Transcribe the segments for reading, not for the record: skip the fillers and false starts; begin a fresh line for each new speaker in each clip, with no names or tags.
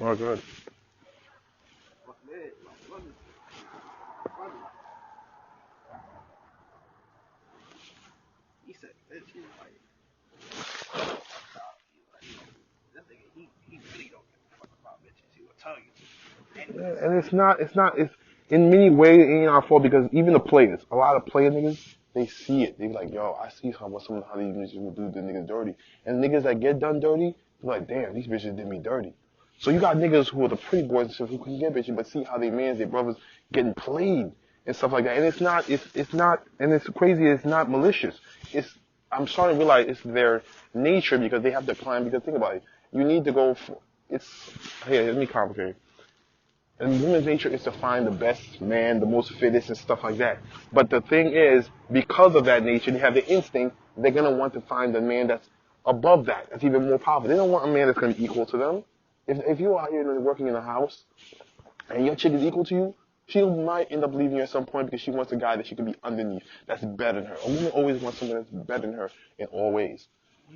Oh, good.
He said, bitch, he was like, that nigga, he really don't give a fuck about bitches. He will tell you.
Yeah,
Anyways,
and it's in many ways it ain't our fault because even the players, a lot of player niggas, they see it. They be like, yo, I see how these bitches will do the niggas dirty. And niggas that get done dirty, they're like, damn, these bitches did me dirty. So you got niggas who are the pretty boys and stuff who can get bitches, but see how they mans, their brothers getting played and stuff like that. And it's not, and it's crazy. It's not malicious. I'm starting to realize it's their nature because they have to climb. Because think about it, you need to go for it's here. Let me complicate. And women's nature is to find the best man, the most fittest, and stuff like that. But the thing is, because of that nature, they have the instinct. They're gonna want to find a man that's above that, that's even more powerful. They don't want a man that's gonna be equal to them. If you are here working in a house and your chick is equal to you, she might end up leaving you at some point because she wants a guy that she can be underneath, that's better than her. A woman always wants someone that's better than her in all ways.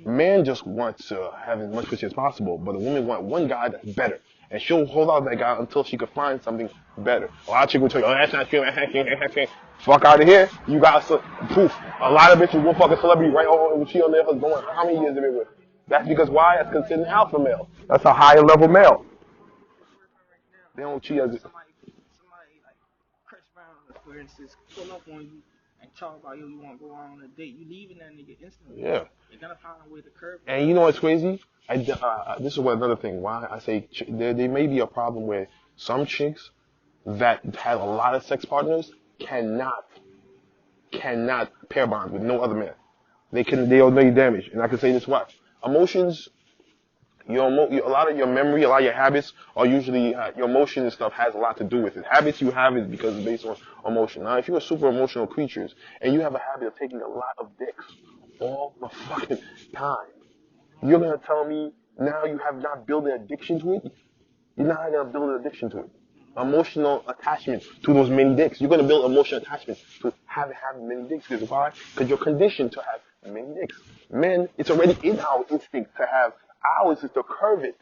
Man just wants to have as much pussy as possible, but a woman wants one guy that's better. And she'll hold out that guy until she can find something better. A lot of chicks will tell you, oh, that's not true, that's not true, that's not true. Fuck out of here. You got some proof. A lot of bitches will fuck a celebrity right on when she on their husband. How many years have they been with? That's because why? That's considered an alpha male. That's a higher level male. They don't cheat as
somebody like Chris Brown, for instance, pull up on you and talk about you want to go out on a date. You leaving that nigga instantly.
yeah.
You're gonna find a way to curb it.
And you know what's crazy? This is another thing. Why I say there may be a problem where some chicks that have a lot of sex partners cannot pair bond with no other man. They'll do damage. And I can say this why. Emotions, a lot of your memory, a lot of your habits are usually your emotion and stuff has a lot to do with it. Habits you have is because it's based on emotion. Now, if you're super emotional creatures and you have a habit of taking a lot of dicks all the fucking time, you're gonna tell me now you have not built an addiction to it? You're not gonna build an addiction to it. Emotional attachment to those many dicks. You're gonna build emotional attachment to having many dicks. Because why? Because you're conditioned to have many dicks. Men, it's already in our instinct to have. Ours is to curve it.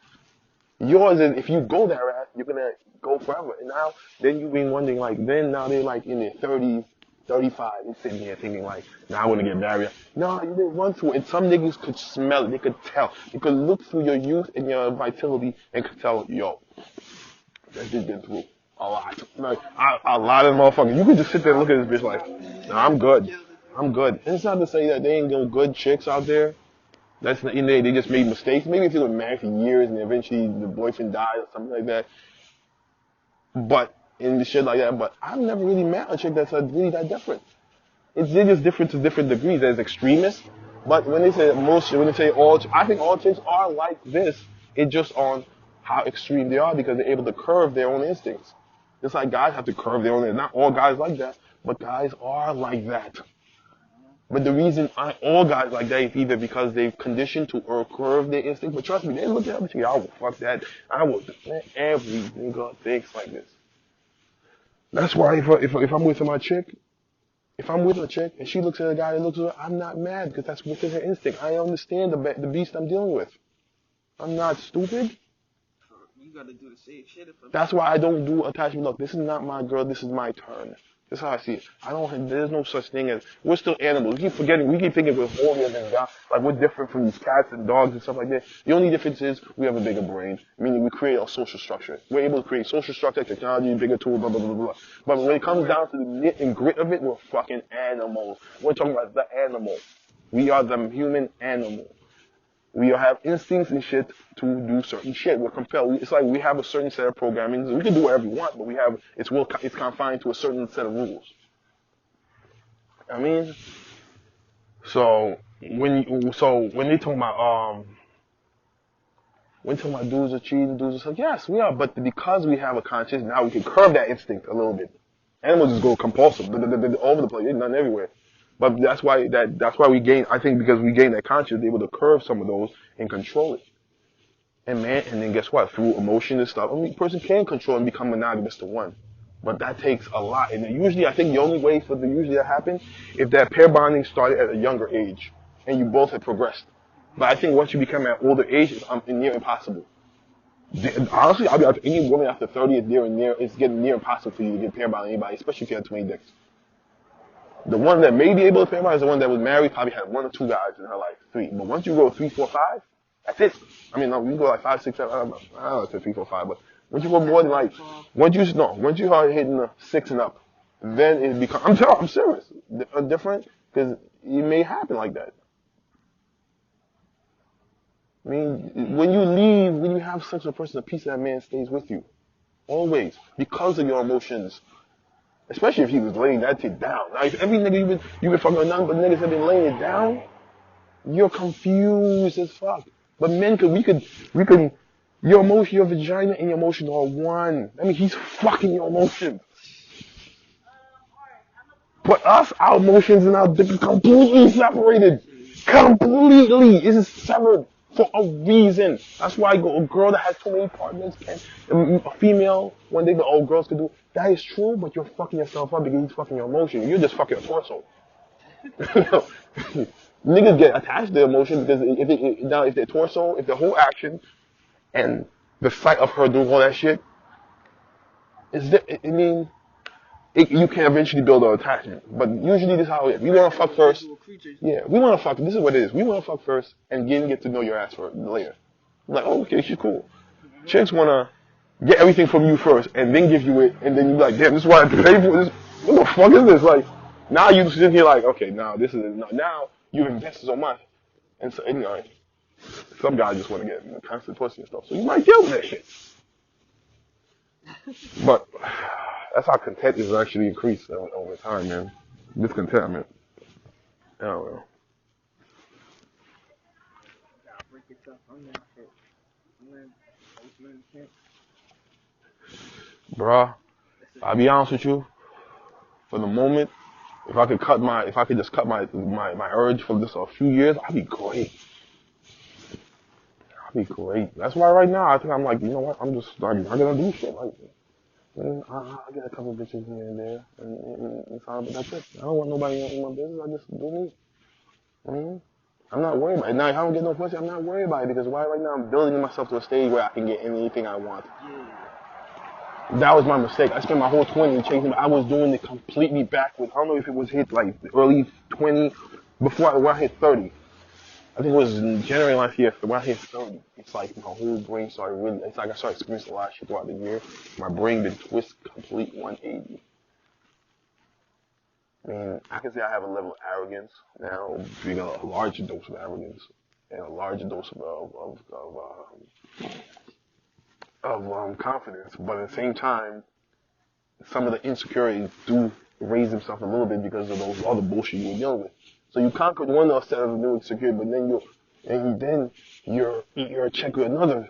Yours is if you go that route, you're gonna go forever. And now, then you been wondering like, then now they're like in their 30s, 35, and sitting here thinking like, now I want to get married. No, you didn't run through it. And some niggas could smell it. They could tell. They could look through your youth and your vitality and could tell, yo, that dude been through a lot. Like, a lot of motherfuckers. You could just sit there and look at this bitch like, no, I'm good. I'm good. And it's not to say that they ain't no good chicks out there. That's not, they just made mistakes. Maybe if they were married for years and eventually the boyfriend died or something like that. But in the shit like that. But I've never really met a chick that's really that different. They're just different to different degrees. There's extremists. But when they say when they say all, I think all chicks are like this. It's just on how extreme they are because they're able to curve their own instincts. Just like guys have to curve their own instincts. Not all guys like that, but guys are like that. But the reason all guys like that is either because they've conditioned to or curve their instinct. But trust me, they look at me, I will fuck that. I will. Man, every nigga thinks like this. That's why if I'm with my chick, if I'm with a chick and she looks at a guy that looks at her, I'm not mad because that's within her instinct. I understand the beast I'm dealing with. I'm not stupid.
You gotta do the same shit.
That's why I don't do attachment. Look, this is not my girl. This is my turn. That's how I see it. There's no such thing as, we're still animals. We keep forgetting, we keep thinking we're holier than God. Like we're different from these cats and dogs and stuff like that. The only difference is we have a bigger brain, meaning we create a social structure. We're able to create social structure, technology, bigger tools, blah, blah, blah, blah. But when it comes down to the nit and grit of it, we're fucking animals. We're talking about the animal. We are the human animal. We have instincts and shit to do certain shit. We're compelled. It's like we have a certain set of programming. We can do whatever we want, but it's confined to a certain set of rules. I mean, so when they talk about dudes are cheating, dudes are stuff, yes, we are. But because we have a conscience, now we can curb that instinct a little bit. Animals just go compulsive, all over the place. There's nothing everywhere. But that's why we gain. I think because we gain that conscience, we're able to curve some of those and control it. And then guess what? Through emotion and stuff, a person can control and become monogamous to one, but that takes a lot. And usually, I think the only way for usually that happen if that pair bonding started at a younger age and you both have progressed. But I think once you become at an older age, it's near impossible. Honestly, I'll be honest, any woman after 30 is it's getting near impossible for you to get paired by anybody, especially if you have 20 dicks. The one that may be able to pair by is the one that was married, probably had 1 or 2 guys in her life, 3. But once you go 3, 4, 5, that's it. I mean, no, you go like 5, 6, 7, I don't know if it's 3, 4, 5, but once you go more than like, once you start hitting the 6 and up, then it becomes, I'm serious, different, because it may happen like that. I mean, when you have sex with a person, a piece of that man stays with you. Always. Because of your emotions. Especially if he was laying that shit down. Now, if every nigga you've been fucking with nothing but niggas have been laying it down, you're confused as fuck. But men we could, your emotion, your vagina and your emotion are one. I mean, he's fucking your emotions. But us, our emotions and our dick are completely separated. Completely. It is severed for a reason. That's why a girl that has too many partners a female, one thing that all girls can do, that is true, but you're fucking yourself up because he's fucking your emotion. You're just fucking a torso. Niggas get attached to their emotion because if their torso, if their whole action and the sight of her doing all that shit, you can eventually build an attachment. But usually this is how it is. We want to fuck first. Yeah, we want to fuck. This is what it is. We want to fuck first and get to know your ass later. I'm like, oh, okay, she's cool. Chicks want to get everything from you first and then give you it, and then you like, damn, this is what I paid for. This, what the fuck is this? Like, now you sit here like, okay, now this is it. Now you've invested so much. And so, some guys just want to get constant pussy and stuff. So you might deal with that shit. But that's how content is actually increased over time, man. Discontentment. I don't know. Bruh, I'll be honest with you. For the moment, if I could just cut my urge for just a few years, I'd be great. That's why right now I think I'm like, you know what? I'm not gonna do shit like this. I get a couple bitches here and there, and but that's it. I don't want nobody in my business. I just do me. I'm not worried about it. Now, if I don't get no pussy, I'm not worried about it because right now I'm building myself to a stage where I can get anything I want. That was my mistake. I spent my whole 20 chasing, but I was doing it completely backwards. I don't know if it was hit like early 20, when I hit 30. I think it was in January last year, when I hit 30. It's like my whole brain started really, it's like I started experiencing a lot of shit throughout the year. My brain been twisted complete 180. I mean, I can say I have a level of arrogance now, being a larger dose of arrogance and a larger dose of confidence. But at the same time, some of the insecurities do raise themselves a little bit because of those other bullshit you were dealing with. So you conquered one set of new insecurity, but then you're checked with another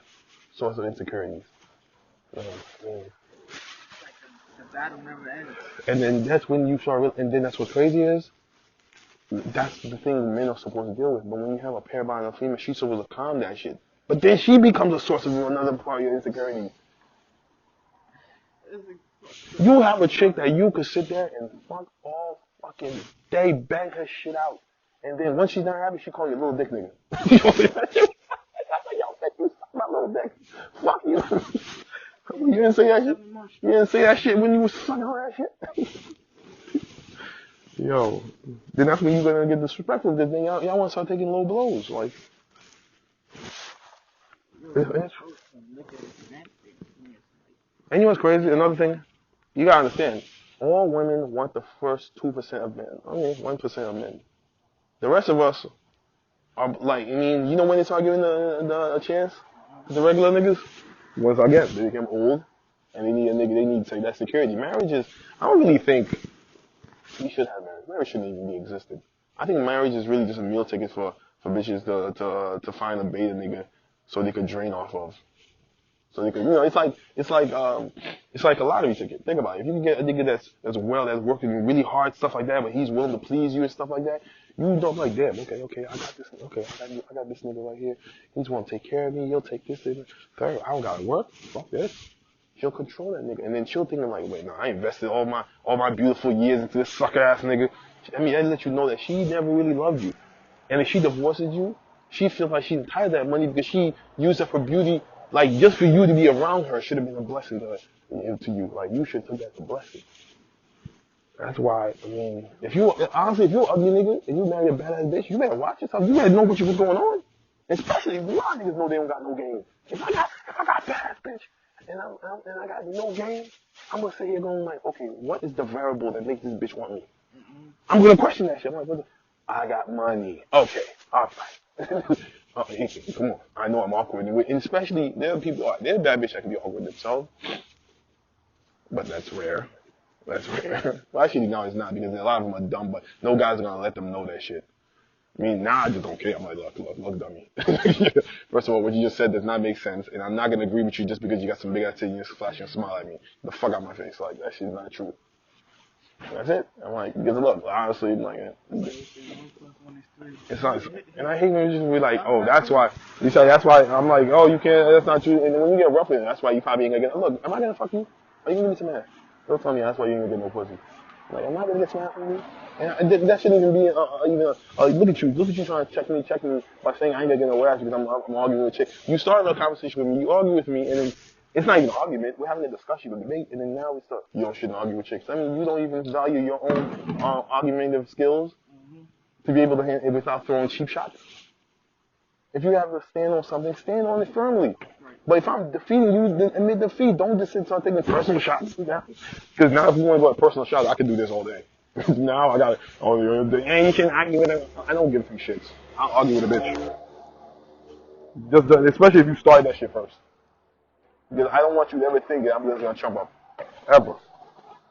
source of insecurities.
The battle never ends.
And then that's when you start, and then that's what's crazy is, that's the thing men are supposed to deal with. But when you have a pair by a female, she's supposed to calm that shit. But then she becomes a source of another part of your insecurity. You have a chick that you could sit there and fuck all fucking day, bang her shit out. And then once she's not happy, she call you a little dick nigga. I'm like, yo, bitch, you suck my little dick. Fuck you. You didn't say that shit? You didn't say that shit when you was sucking on that shit? Yo, then that's when you're gonna get disrespectful because then y'all want to start taking low blows. Like, and you know what's crazy? Another thing, you gotta understand, all women want the first 2% of men. I mean, 1% of men. The rest of us are like, you know when they start giving a chance to the regular niggas? Once again, they become old, and they need a nigga. They need to take that security. Marriage is. I don't really think we should have marriage. Marriage shouldn't even be existed. I think marriage is really just a meal ticket for bitches to find a beta nigga so they could drain off of. So they could, it's like a lottery ticket. Think about it. If you can get a nigga that's working really hard, stuff like that, but he's willing to please you and stuff like that, you don't like, damn, okay, I got this, I got this nigga right here. He's want to take care of me. He'll take this thing. Third, I don't gotta work. Fuck this. She'll control that nigga, and then she'll think like, wait, no, I invested all my beautiful years into this sucker ass nigga. I mean, that lets you know that she never really loved you, and if she divorces you, she feels like she's entitled to that money because she used it for beauty Like, just for you to be around her should have been a blessing to you. Like, you should take that as a blessing. That's why, I mean, honestly, if you're an ugly nigga and you marry a badass bitch, you better watch yourself. You better know what's going on. Especially if a lot of niggas know they don't got no game. If I got a badass bitch and I got no game, I'm gonna sit here going like, okay, what is the variable that makes this bitch want me? I'm gonna question that shit. I'm like, I got money. Okay, all right. Come on. I know I'm awkward, and especially there are bad bitches that can be awkward themselves, but that's rare. That's rare. Well, actually, no, it's not because a lot of them are dumb, but no guys are gonna let them know that shit. I mean, now I just don't care. I'm like, look, dummy. First of all, what you just said does not make sense, and I'm not gonna agree with you just because you got some big ass titties and you flash and smile at me. The fuck out my face, like that shit's not true. That's it. I'm like, because look, honestly, like, it's not. And I hate when you just be like, oh, that's why. You say that's why. I'm like, oh, you can't. That's not true. And then when you get rough with it, that's why you probably ain't gonna get. Look, am I gonna fuck you? Are you gonna give me some ass? Don't tell me that's why you ain't gonna get no pussy. Like, am I gonna get some ass from you? And that shouldn't even be look at you trying to check me by saying I ain't gonna get no ass because I'm arguing with a chick. You started a conversation with me, you argue with me, and then it's not even an argument. We're having a discussion, a debate, and then now we start. You shouldn't argue with chicks. I mean, you don't even value your own argumentative skills to be able to handle it without throwing cheap shots. If you have to stand on something, stand on it firmly. But if I'm defeating you, then admit defeat. Don't just start taking personal shots. Because now if you want to go at personal shots, I can do this all day. Now I got it. Oh, and you can argue with it. I don't give two shits. I'll argue with a bitch. Especially if you started that shit first. Because I don't want you to ever think that I'm just gonna chump up. Ever.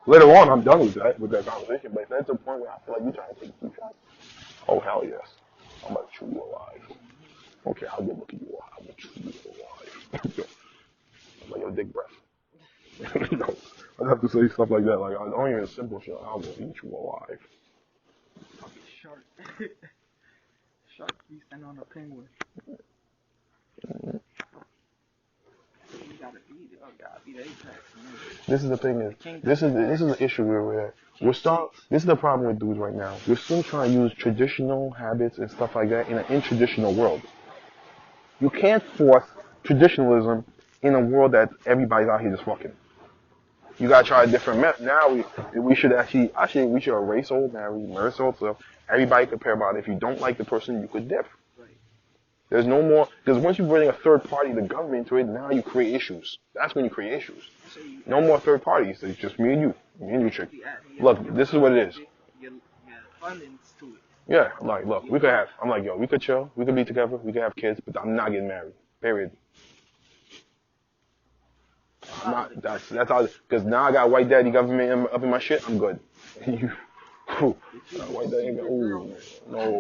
Later on, I'm done with that conversation. But if that's the point where I feel like you're trying to take two shots, oh hell yes, I'm about to chew you alive. Okay, how good looking you are. I'm gonna chew you alive. I'm like your dick breath. No, I'd have to say stuff like that. Like, only in a simple shot, I'm gonna eat you alive.
Fucking shark. Shark feasting on a penguin.
Mm-hmm.
You gotta beat it. Oh, gotta beat Apex. Man.
This is the thing this is the issue we're this is the problem with dudes right now. We're still trying to use traditional habits and stuff like that in an intraditional world. You can't force traditionalism in a world that everybody's out here just fucking. You gotta try a different method. Now we should actually we should erase old marriage, merge old stuff. Everybody compare about it. If you don't like the person, you could dip. There's no more, because once you bring a third party, the government into it, now you create issues. That's when you create issues. No more third parties. It's just me and you, chick. Look, this is what it is. Yeah, like, look, we could have, I'm like, yo, we could chill, we could be together, we could have kids, but I'm not getting married. Period. I'm not, that's all, because now I got white daddy government up in my shit, I'm good. White daddy, no,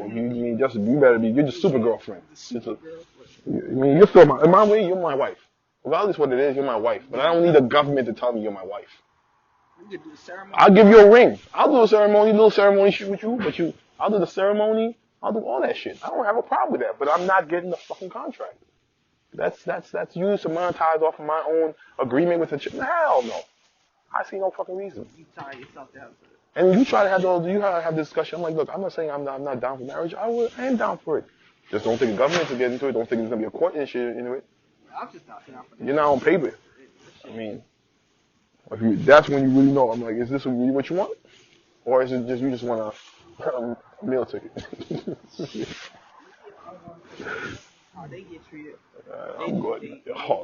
you better be, you're just super girlfriend. I mean, you're still in my way, you're my wife. Regardless what it is, you're my wife. But I don't need the government to tell me you're my wife.
You could do the ceremony.
I'll give you a ring. I'll do a little ceremony shit with you, but I'll do the ceremony, I'll do all that shit. I don't have a problem with that, but I'm not getting the fucking contract. That's used to monetize off of my own agreement with the chick. Hell no. I see no fucking reason.
You tie yourself down to it.
And you try to have this discussion. I'm like, look, I'm not saying I'm not down for marriage. I am down for it. Just don't think the government will get into it. Don't think there's going to be a court issue into it.
I'm just not down for that.
You're not on paper. I mean, that's when you really know. I'm like, is this really what you want? Or is it just you just want a meal ticket?
How they get treated.
I'm good.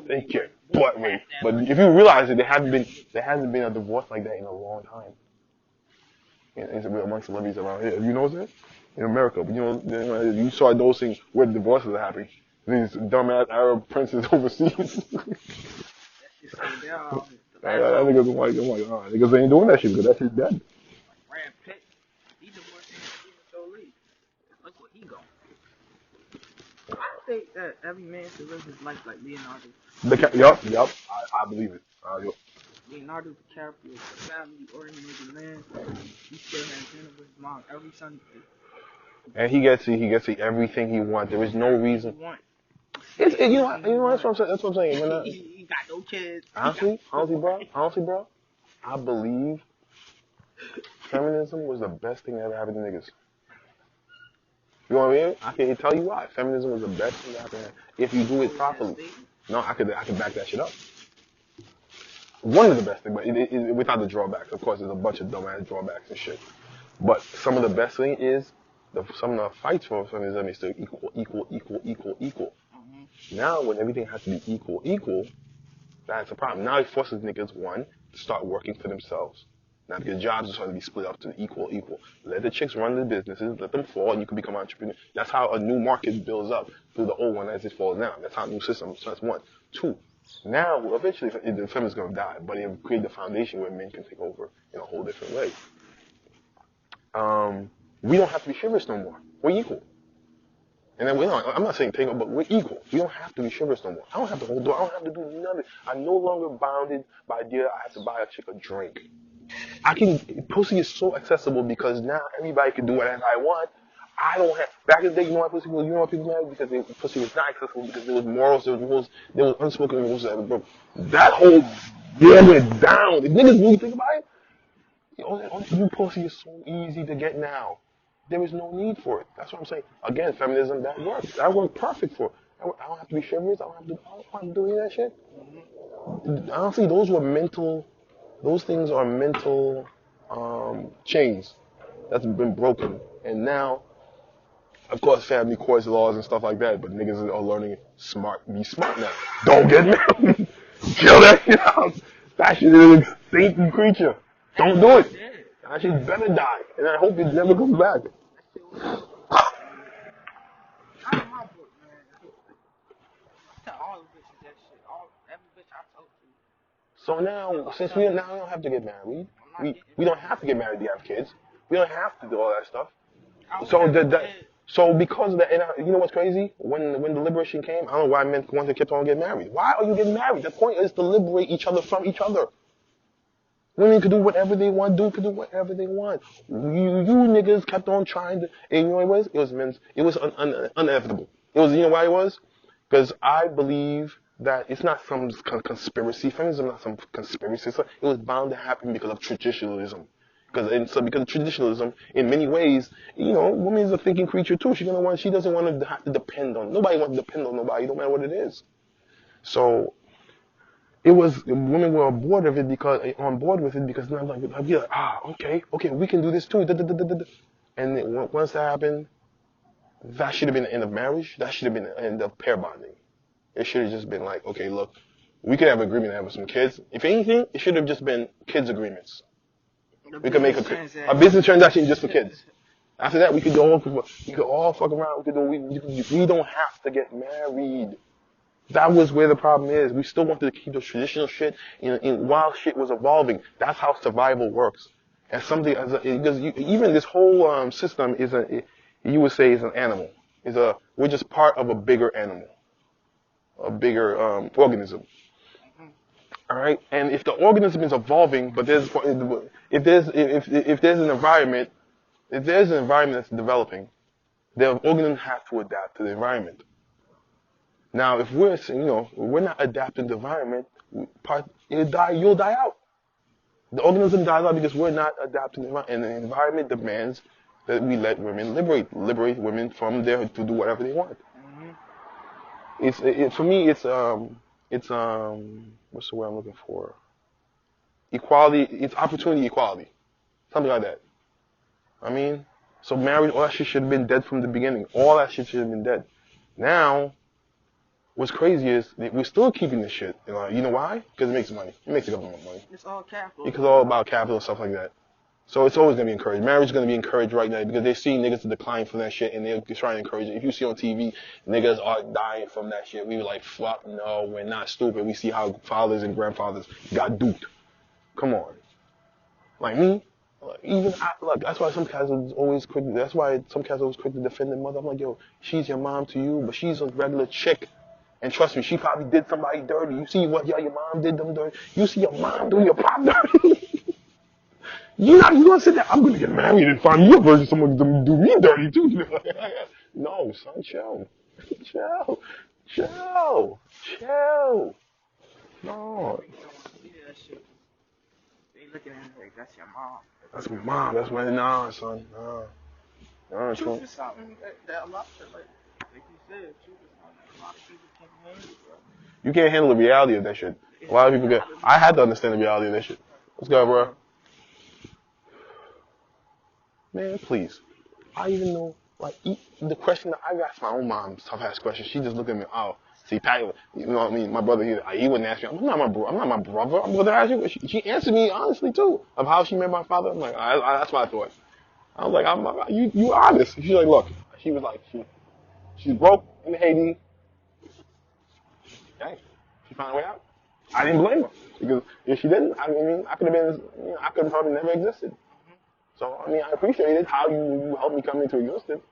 They get butt raped. But if you realize that there hasn't been a divorce like that in a long time. Amongst celebrities around here. You know that? In America. But you saw those things where the divorces are happening. These dumbass Arab princes overseas. That niggas I'm like, niggas ain't doing that shit because that shit's dead.
Brad Pitt, he divorced Jolie. Look what he going. I think that every man should live his life like Leonardo.
Yup. I believe it.
Leonardo DiCaprio, family-oriented man. He still has dinner with his mom every Sunday.
And he gets everything he wants. There is no reason. That's what I'm saying. That's what I'm saying.
He got no kids.
Honestly, bro, I believe feminism was the best thing that ever happened to niggas. You know what I mean? I can tell you why. Feminism was the best thing that happened if you do it properly. No, I could back that shit up. One of the best things, but without the drawbacks. Of course, there's a bunch of dumbass drawbacks and shit. But some of the best thing is some of the fights for feminism is still equal. Now, when everything has to be equal, that's a problem. Now it forces niggas, one, to start working for themselves. Now because jobs are starting to be split up to equal. Let the chicks run the businesses, let them fall, and you can become an entrepreneur. That's how a new market builds up through the old one as it falls down. That's how a new system. So that's one. Two, now eventually the feminists gonna die, but it'll create the foundation where men can take over in a whole different way. We don't have to be chivalrous no more. We're equal. And then I'm not saying take over, but we're equal. We don't have to be chivalrous no more. I don't have to hold door. I don't have to do nothing. I'm no longer bounded by the idea I have to buy a chick a drink. Pussy is so accessible because now everybody can do whatever I want. I don't have, back in the day, you know why people married? Because pussy was not accessible, because there was morals, there was unspoken rules that broke. That whole deal went down. If niggas really think about it, new pussy is so easy to get now. There is no need for it. That's what I'm saying. Again, feminism, that works. That worked perfect for it. I don't have to be chivalrous. I don't have to do any of that shit. Honestly, those things are mental chains that's been broken. And now, of course, family courts, laws, and stuff like that, but niggas are learning be smart now. Don't get married. Kill that shit out. That shit is an extinct creature. Don't do it. That shit better die. And I hope it never comes back.
My book, man. To all the bitches that shit. Every bitch I talk to.
So now, since we don't have to get married, we don't have to get married to have kids. We don't have to do all that stuff. So because of that, and you know what's crazy? When the liberation came, I don't know why men wanted to keep on getting married. Why are you getting married? The point is to liberate each other from each other. Women could do whatever they want. Dudes could do whatever they want. You niggas kept on trying to. And you know what it was? It was inevitable. It was, you know why it was? Because I believe that it's not some conspiracy. Feminism is not some conspiracy. It was bound to happen because of traditionalism. Because of traditionalism, in many ways, you know, woman is a thinking creature too. She doesn't want to have to depend on. Nobody wants to depend on nobody, no matter what it is. So women were on board with it because now like okay, we can do this too. And then once that happened, that should have been the end of marriage. That should have been the end of pair bonding. It should have just been like, okay, look, we could have an agreement to have some kids. If anything, it should have just been kids agreements. We could make a business transaction just for kids. After that, we could all fuck around. We don't have to get married. That was where the problem is. We still wanted to keep the traditional shit while shit was evolving. That's how survival works. As something even this whole system you would say is an animal. We're just part of a bigger animal, a bigger organism. All right, and if the organism is evolving, but if there's an environment that's developing, the organism has to adapt to the environment. Now, if we're not adapting to the environment, you'll die out. The organism dies out because we're not adapting to the environment, and the environment demands that we let women liberate women from there to do whatever they want. For me, it's what's the word I'm looking for? Equality. It's opportunity equality, something like that. I mean, so marriage, all that shit should have been dead from the beginning. All that shit should have been dead. Now, what's crazy is we're still keeping this shit. You know why? Because it makes money. It makes the government money.
It's all capital.
Because it's all about capital and stuff like that. So it's always going to be encouraged. Marriage is going to be encouraged right now because they're seeing niggas decline from that shit and they're trying to encourage it. If you see on TV, niggas are dying from that shit. We were like, fuck no, we're not stupid. We see how fathers and grandfathers got duped. Come on. Like me, that's why some cats are always quick. That's why some cats are always quick to defend their mother. I'm like, yo, she's your mom to you, but she's a regular chick. And trust me, she probably did somebody dirty. You see what your mom did them dirty. You see your mom do your pop dirty. You gonna sit there, I'm gonna get married and find me a version someone gonna do me dirty too. No, son, chill. Chill. No.
They looking at her like, that's your mom.
That's my mom. That's my son. Nah.
Truth is something that a lot of, like you said, truth is something that a lot of people can't handle, bro.
You can't handle the reality of that shit. A lot of people get. I had to understand the reality of that shit. Let's go, bro. Man, please. I even know, like, the question that I asked my own mom's tough ass question. She just looked at me. Oh, see, Pat, you know what I mean? My brother, he wouldn't ask me. I'm not my bro. I'm not my brother. I'm going to ask you. She answered me honestly too of how she met my father. I'm like, that's what I thought. I was like, you honest. She's like, look. She was like, she's broke in Haiti. Dang, she found a way out. I didn't blame her because if she didn't, I mean, I could have been, I could have probably never existed. So I mean, I appreciated how you helped me come into existence.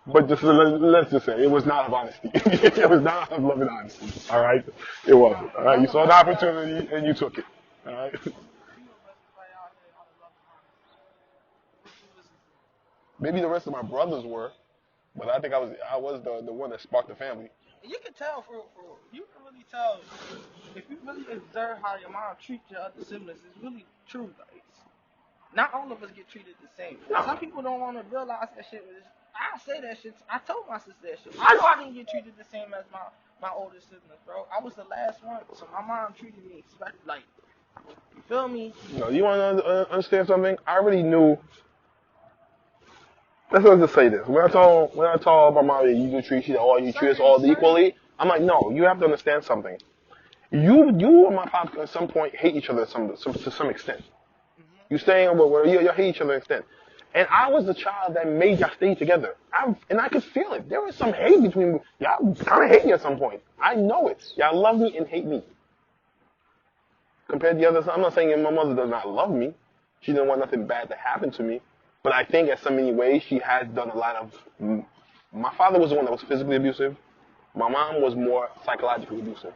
But just let's just say it was not of honesty. It was not of love and honesty. All right, it wasn't. All right, you saw the opportunity and you took it. All right. Maybe the rest of my brothers were, but I think I was the one that sparked the family.
You can tell for real. You can really tell if you really observe how your mom treats your other siblings. It's really true. Like, not all of us get treated the same.
No.
Some people don't want to realize that shit. I say that shit. I told my sister that shit. I know I didn't get treated the same as my older siblings, bro. I was the last one, so my mom treated me like, you feel me?
No, you want to understand something? I already knew. Let's just say this. When I told my mom that you treat us all equally, I'm like, no, you have to understand something. You and my pop at some point hate each other to some extent. You saying well, you hate each other to an extent. And I was the child that made y'all stay together. And I could feel it. There was some hate between y'all. Kind of hate me at some point. I know it. Y'all love me and hate me. Compared to the others, I'm not saying my mother does not love me. She didn't want nothing bad to happen to me. But I think in so many ways she has done a lot of. My father was the one that was physically abusive. My mom was more psychologically abusive.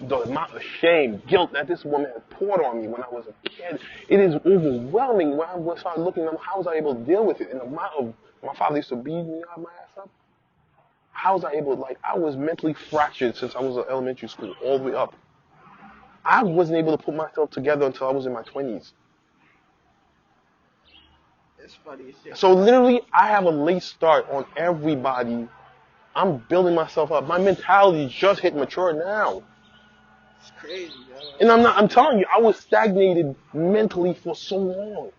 The amount of shame, guilt that this woman had poured on me when I was a kid, it is overwhelming when I started looking at how was I able to deal with it. And the amount of, my father used to beat me out my ass up. How was I able to, like, I was mentally fractured since I was in elementary school all the way up. I wasn't able to put myself together until I was in my 20s.
It's funny as shit.
So literally, I have a late start on everybody. I'm building myself up. My mentality just hit mature now.
It's crazy, yo.
And I'm telling you, I was stagnated mentally for so long.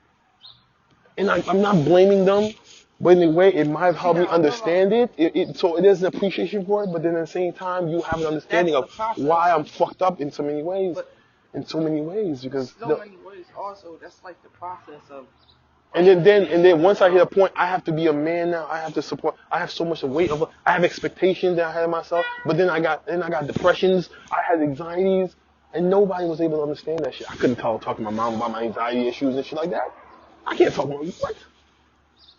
And I'm not blaming them, but in a way, it might have helped me understand it. So it is an appreciation for it, but then at the same time, you have an understanding of why I'm fucked up in so many ways. In so many ways, because
many ways. Also, that's like the process of.
And then once I hit a point, I have to be a man now. I have to support. I have so much weight over. I have expectations that I had of myself. But then I got depressions. I had anxieties, and nobody was able to understand that shit. I couldn't talk to my mom about my anxiety issues and shit like that. I can't talk about what.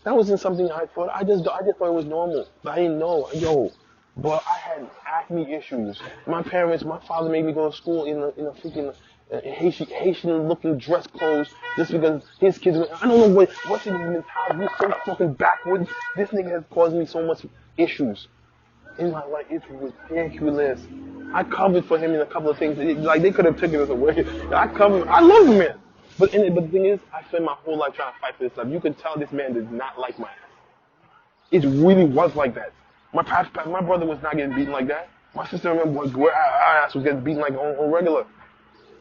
That wasn't something I thought. I just thought it was normal. But I didn't know. Yo, but I had acne issues. My father made me go to school in a freaking Haitian looking dress clothes just because his kids went. I don't know what's in his mentality. He's so fucking backwards. This nigga has caused me so much issues in my life. It's ridiculous. I covered for him in a couple of things. Like they could have taken us away. I covered. I love him, man. But the thing is, I spent my whole life trying to fight for this stuff. You could tell this man did not like my ass. It really was like that. My brother was not getting beaten like that. My sister, remember, our ass was getting beaten like on regular.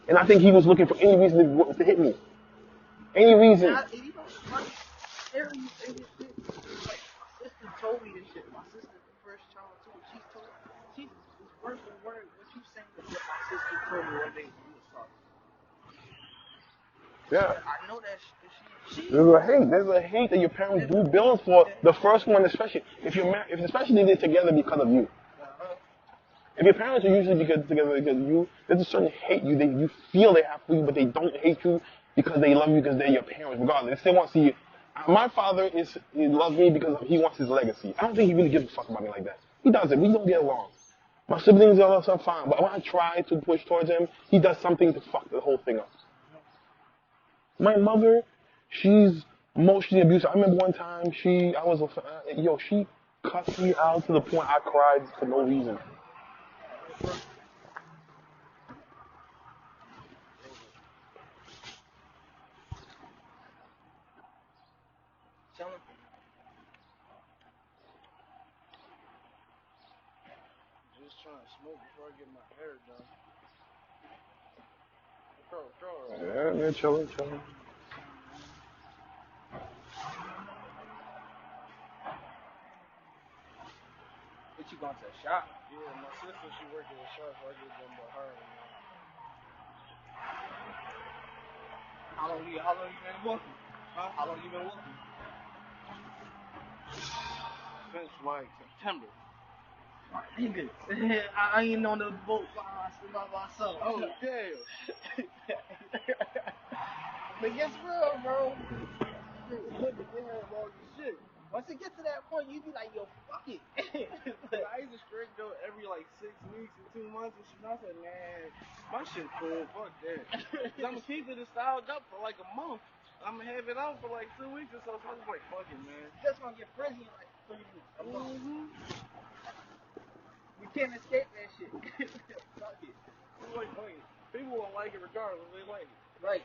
And I think he was looking for any reason to hit me. Any reason.
You know, funny, Harry, you say this shit. Like, my sister told me this shit. My sister's the first child, too. She's word for word. What you saying is what my sister told me one day when we was talking.
Yeah.
I know that she
There's a hate that your parents do build for the first one, especially if you're married, especially they're together because of you. If your parents are usually together because of you, there's a certain hate you feel they have for you, but they don't hate you because they love you because they're your parents. Regardless, they still want to see you. My father he loves me because he wants his legacy. I don't think he really gives a fuck about me like that. He doesn't. We don't get along. My siblings are also fine, but when I try to push towards him, he does something to fuck the whole thing up. My mother, she's emotionally abusive. I remember one time she cussed me out to the point I cried for no reason.
telling just trying trying to smoke before I get my hair done. Bro.
Yeah, man, chilling.
What you going to the shop?
Yeah, my sister, she work at a shop, so I get them by her.
How long you been working?
Huh?
How long you been working?
Since like September.
Nigga, I ain't on the boat by myself.
Oh, damn.
But guess real, bro.
Look, they have all this shit.
Once it gets to that point, you be like, yo, fuck it.
I used to straight go every like 6 weeks or 2 months and shit. And I said, man, my shit cool, fuck that. Cause I'm gonna keep it styled up for like a month. I'm gonna have it out for like 2 weeks or so. So I was like, fuck it, man.
Just gonna get frizzy in like 3 weeks. A month.
Mm-hmm.
You can't escape that shit. Fuck it.
Like, people won't like it regardless. They like it.
Right.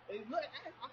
Hey, look, I